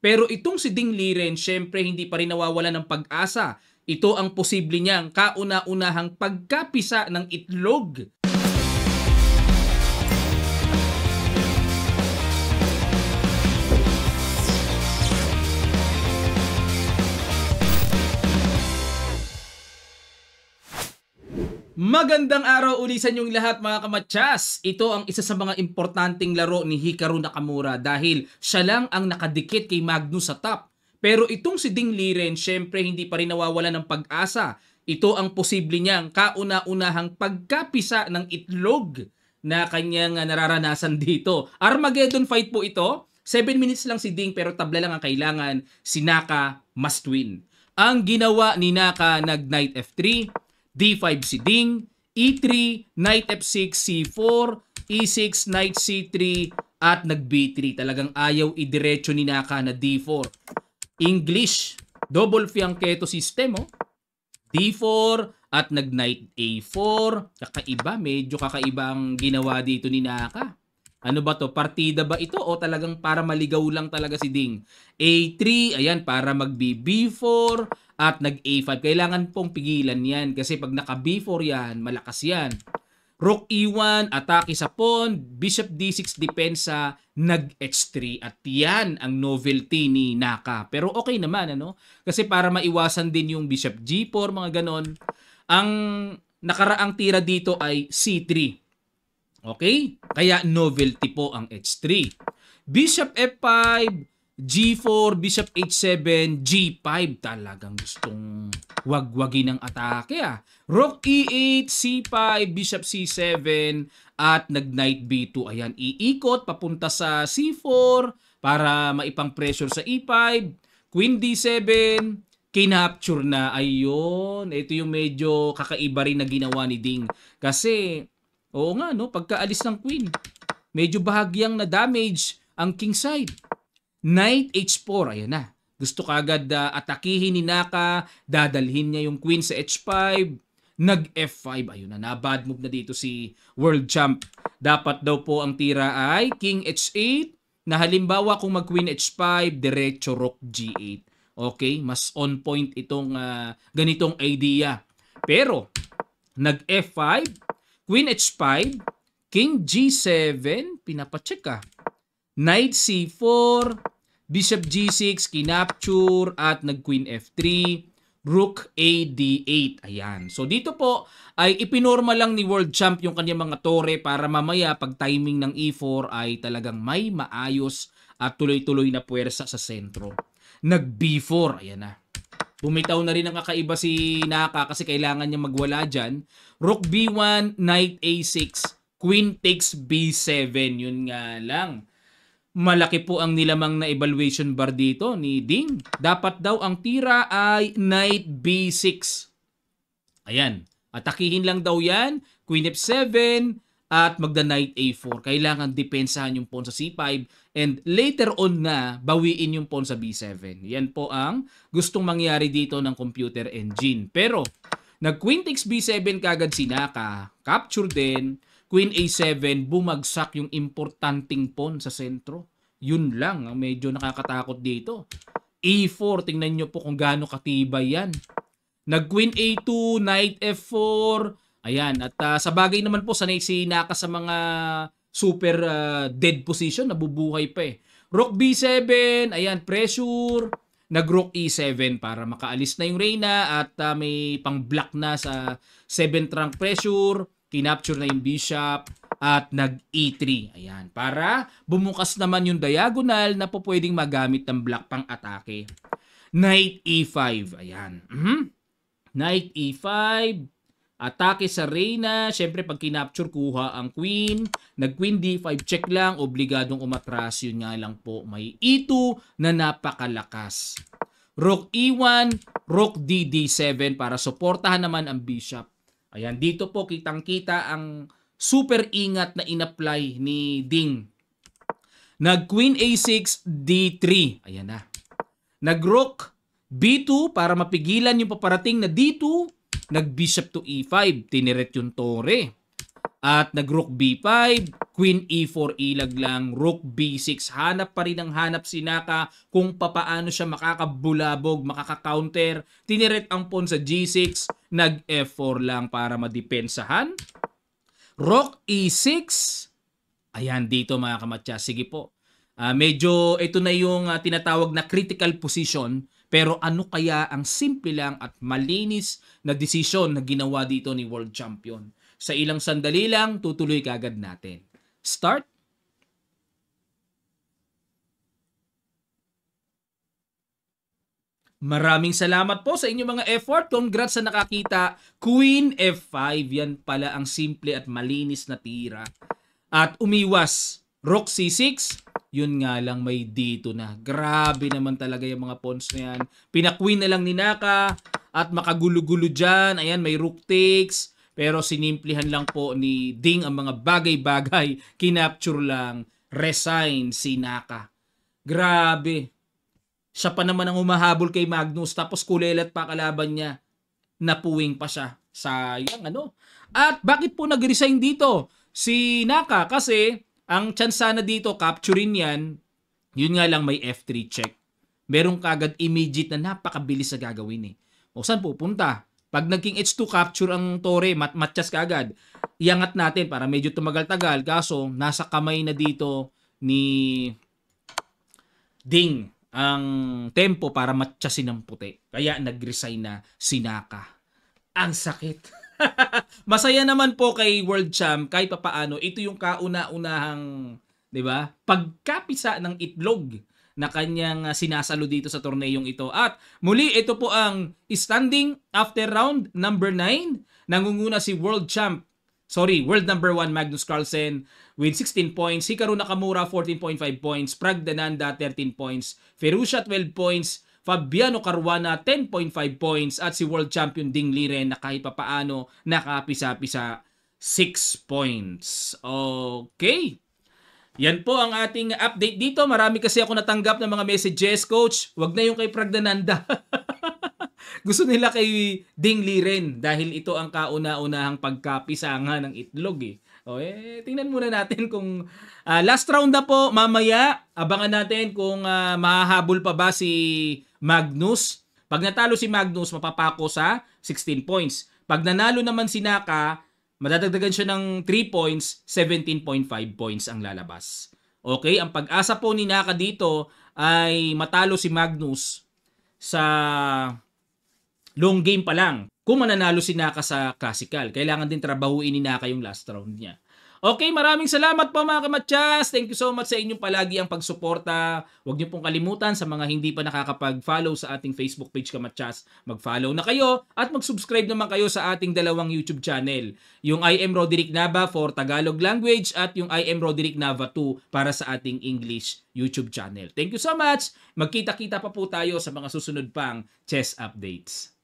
Pero itong si Ding Liren, syempre hindi pa rin nawawala ng pag-asa. Ito ang posible niyang kauna-unahang pagkapisa ng itlog. Magandang araw uli sa inyong lahat mga kamatsas! Ito ang isa sa mga importanteng laro ni Hikaru Nakamura dahil siya lang ang nakadikit kay Magnus sa top. Pero itong si Ding Liren, syempre hindi pa rin nawawala ng pag-asa. Ito ang posible niyang kauna-unahang pagkapisa ng itlog na kanyang nararanasan dito. Armageddon fight po ito. 7 minutes lang si Ding pero tabla lang ang kailangan. Si Naka must win. Ang ginawa ni Naka nag-Knight F3, D5 si Ding, E3, Knight F6, C4, E6, Knight C3, at nag-B3. Talagang ayaw idiretso ni Naka na D4. English, double fianchetto system, oh. D4 at nag-Knight A4. Kakaiba, medyo kakaiba ang ginawa dito ni Naka. Ano ba to? Partida ba ito o talagang para maligaw lang talaga si Ding? A3, ayan, para mag-B4 at nag-A5. Kailangan pong pigilan yan kasi pag naka-B4 yan, malakas yan. Rook E1, atake sa pawn, Bishop D6 depensa, nag-H3. At yan ang novelty ni Naka. Pero okay naman, ano? Kasi para maiwasan din yung Bishop G4, mga ganon. Ang nakaraang tira dito ay C3. Okay? Kaya novelty po ang H3. Bishop F5, G4, Bishop H7, G5. Talagang gustong wagwagin ng atake, ah. Rook E8, C5, Bishop C7, at nag-Knight B2. Ayan, iikot papunta sa C4 para maipang pressure sa E5. Queen D7, kinapture na. Ayun, ito yung medyo kakaiba rin na ginawa ni Ding. Kasi, oo nga, no, pagkaalis ng Queen, medyo bahagyang na damage ang king side. Knight H4, ayan na. Gusto kagad atakihin ni Naka, dadalhin niya yung queen sa H5, nag-F5, ayun na, bad move na dito si world champ. Dapat daw po ang tira ay king H8, na halimbawa kung mag-queen H5, diretso rook G8. Okay, mas on point itong ganitong idea. Pero, nag-F5, queen H5, king G7, pinapacheck ah. Knight C4, Bishop G6, kinapture, at nag-Queen F3, Rook AD8. Ayan. So dito po ay ipinorma lang ni World Champ yung kanyang mga tore para mamaya pag timing ng E4 ay talagang may maayos at tuloy-tuloy na puwersa sa sentro. Nag-B4. Ayan na. Bumitaw na rin ang kakaiba si Naka kasi kailangan niya magwala dyan. Rook B1, Knight A6, Queen takes B7. Yun nga lang. Malaki po ang nilamang na evaluation bar dito ni Ding. Dapat daw ang tira ay Knight B6. Ayan. Atakihin lang daw yan. Queen F7 at magda-Knight A4. Kailangan depensahan yung pawn sa C5 and later on na bawiin yung pawn sa B7. Yan po ang gustong mangyari dito ng computer engine. Pero nag-Queen takes B7 kagad si Naka. Capture din. Queen A7, bumagsak yung importanteng pawn sa sentro. Yun lang ang medyo nakakatakot dito. A4, tingnan nyo po kung gaano katibay yan. Nag-Queen A2, Knight F4. Ayan, at sa bagay naman po, sanay si Naka sa mga super dead position, nabubuhay pa eh. Rook B7, ayan, pressure. Nag-Rook E7 para makaalis na yung Reyna at may pang-block na sa 7th rank pressure. Kinapture na yung bishop at nag-E3. Ayan. Para bumukas naman yung diagonal na po pwedeng magamit ng black pang atake. Knight E5. Ayan. Knight E5. Atake sa Reyna. Siyempre pag kinapture, kuha ang queen. Nag-Queen D5. Check lang. Obligadong umatras. Yun nga lang po. May E2 na napakalakas. Rook E1. Rook DD7 para suportahan naman ang bishop. Ayan, dito po kitang-kita ang super ingat na in-apply ni Ding. Nag-Queen A6, D3. Ayan na. Nag-Rook B2 para mapigilan yung paparating na D2. Nag-Bishop to E5. Tiniret yung tore. At nag-rook b5, queen e4 ilag lang, rook b6. Hanap pa rin ang hanap si Naka kung papaano siya makakabulabog, makaka-counter. Tiniret ang pawn sa g6, nag-f4 lang para madepensahan. Rook e6. Ayan dito mga kamatya. Sige po. Medyo ito na yung tinatawag na critical position. Pero ano kaya ang simple lang at malinis na desisyon na ginawa dito ni World Champion? Sa ilang sandali lang, tutuloy kagad natin. Start. Maraming salamat po sa inyong mga effort. Congrats sa nakakita. Queen F5. Yan pala ang simple at malinis na tira. At umiwas. Rook C6. Yun nga lang may dito na. Grabe naman talaga yung mga pawns na yan. Pina-queen na lang ni Naka. At makagulo-gulo dyan. Ayan, may rook takes. Pero sinimplihan lang po ni Ding ang mga bagay-bagay. Kinapture lang. Resign si Naka. Grabe. Siya pa naman ang humahabol kay Magnus. Tapos kulelat pa kalaban niya. Napuwing pa siya. Sayang ano. At bakit po nag-resign dito si Naka? Kasi ang chance sana dito capturein yan. Yun nga lang may F3 check. Merong kagad immediate na napakabilis na gagawin eh. O saan pupunta? Pag naging H2 capture ang tore, matchas kaagad. Iangat natin para medyo tumagal-tagal. Kaso, nasa kamay na dito ni Ding ang tempo para matchasin ng puti. Kaya nag-resign na si Naka. Ang sakit. Masaya naman po kay World Champ kahit papaano. Ito yung kauna-unahang, 'di ba? Pagkapisa ng itlog na kanyang sinasalo dito sa torneyong ito. At muli, ito po ang standing after round number 9. Nangunguna si World number 1 Magnus Carlsen with 16 points. Hikaru Nakamura 14.5 points. Pragdananda 13 points. Ferruccia 12 points. Fabiano Caruana 10.5 points. At si World Champion Ding Liren na kahit papaano nakapisa-pisa 6 points. Okay. Yan po ang ating update dito. Marami kasi ako natanggap ng mga messages. Coach, wag na yung kay Pragdananda. Gusto nila kay Ding Liren dahil ito ang kauna-unahang pagkapisanga ng itlog eh. Tingnan muna natin kung last round na po mamaya. Abangan natin kung mahahabol pa ba si Magnus. Pag natalo si Magnus, mapapako sa 16 points. Pag nanalo naman si Naka, madadagdagan siya ng 3 points, 17.5 points ang lalabas. Okay, ang pag-asa po ni Naka dito ay matalo si Magnus sa long game pa lang. Kung mananalo si Naka sa classical, kailangan din trabahuin ni Naka yung last round niya. Okay, maraming salamat po mga kamatsas. Thank you so much sa inyong palagi ang pagsuporta. Huwag niyo pong kalimutan sa mga hindi pa nakakapag-follow sa ating Facebook page Kamatsas. Mag-follow na kayo at mag-subscribe naman kayo sa ating dalawang YouTube channel. Yung I am Roderick Nava for Tagalog language at yung I am Roderick Nava 2 para sa ating English YouTube channel. Thank you so much. Magkita-kita pa po tayo sa mga susunod pang chess updates.